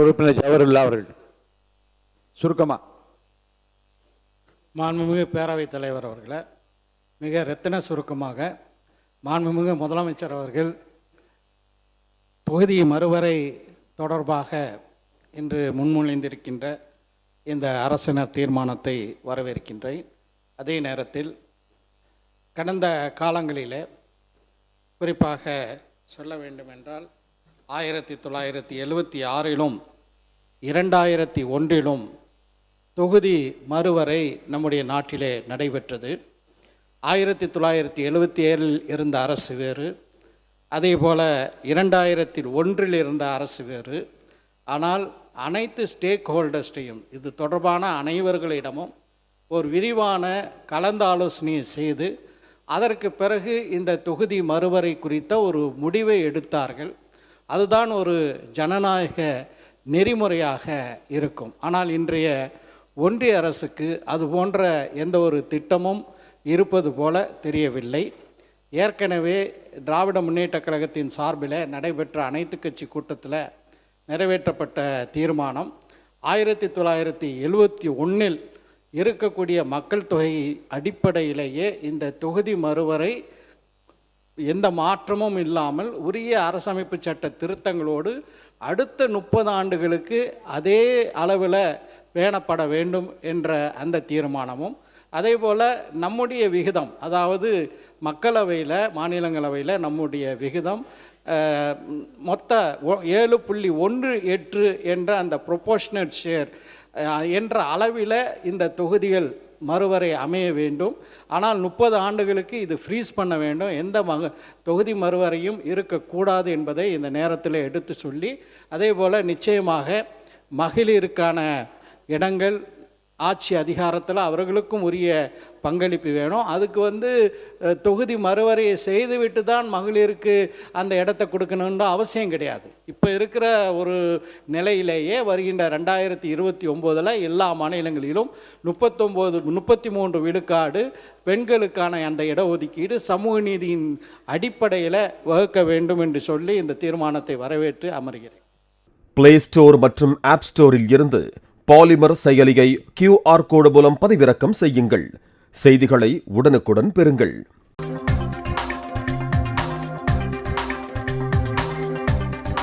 உறுப்பினர் ஜவஹர்லால் அவர்கள் சுருக்கமா. மாண்புமிகு பேரவைத் தலைவர் அவர்களே, மிக ரத்தின சுருக்கமாக மாண்புமிகு முதலமைச்சர் அவர்கள் தொகுதி மறுவரை தொடர்பாக இன்று முன்மொழிந்திருக்கின்ற இந்த அரசினர் தீர்மானத்தை வரவேற்கின்றேன். அதே நேரத்தில் கடந்த காலங்களிலே குறிப்பாக சொல்ல வேண்டுமென்றால் 1976 2001 தொகுதி மறுவரை நம்முடைய நாட்டிலே நடைபெற்றது. 1977 இருந்த அரசு வேறு, அதே போல் 2001 இருந்த அரசு வேறு. ஆனால் அனைத்து ஸ்டேக் ஹோல்டர்ஸ்டையும் இது தொடர்பான அனைவர்களிடமும் ஒரு விரிவான கலந்தாலோசனையை செய்து அதற்கு பிறகு இந்த தொகுதி மறுவரை குறித்த ஒரு முடிவை எடுத்தார்கள். அதுதான் ஒரு ஜனநாயக நெறிமுறையாக இருக்கும். ஆனால் இன்றைய ஒன்றிய அரசுக்கு அது போன்ற எந்த ஒரு திட்டமும் இருப்பது போல தெரியவில்லை. ஏற்கனவே திராவிட முன்னேற்றக் கழகத்தின் சார்பில் நடைபெற்ற அனைத்து கட்சி கூட்டத்தில் நிறைவேற்றப்பட்ட தீர்மானம் 1971 இருக்கக்கூடிய மக்கள் தொகை அடிப்படையிலேயே இந்த தொகுதி மறுவரை எந்த மாற்றமும் இல்லாமல் உரிய அரசமைப்பு சட்ட திருத்தங்களோடு அடுத்த 30 ஆண்டுகளுக்கு அதே அளவில் பேணப்பட வேண்டும் என்ற அந்த தீர்மானமும், அதே போல் நம்முடைய விகிதம், அதாவது மக்களவையில் மாநிலங்களவையில் நம்முடைய விகிதம் மொத்த 7.18 என்ற அந்த ப்ரொபோர்ஷனட் ஷேர் என்ற அளவில் இந்த தொகுதிகள் மறுவரை அமைய வேண்டும். ஆனால் 30 ஆண்டுகளுக்கு இது ஃப்ரீஸ் பண்ண வேண்டும், எந்த தொகுதி மறுவரையும் இருக்கக்கூடாது என்பதை இந்த நேரத்தில் எடுத்து சொல்லி, அதே போல் நிச்சயமாக மகளிருக்கான இடங்கள் ஆட்சி அதிகாரத்தில் அவர்களுக்கும் உரிய பங்களிப்பு வேணும். அதுக்கு தொகுதி மறுவரையை செய்துவிட்டு தான் மகளிருக்கு அந்த இடத்த கொடுக்கணுன்ற அவசியம் கிடையாது. இப்போ இருக்கிற ஒரு நிலையிலேயே வருகின்ற 2029 எல்லா மாநிலங்களிலும் 33 விழுக்காடு பெண்களுக்கான அந்த இடஒதுக்கீடு சமூக நீதியின் அடிப்படையில் வகுக்க வேண்டும் என்று சொல்லி இந்த தீர்மானத்தை வரவேற்று அமர்கிறேன். பிளே ஸ்டோர் மற்றும் ஆப் ஸ்டோரில் இருந்து பாலிமர் செயலியை QR கோடு மூலம் பதிவிறக்கம் செய்யுங்கள். செய்திகளை உடனுக்குடன் பெறுங்கள்.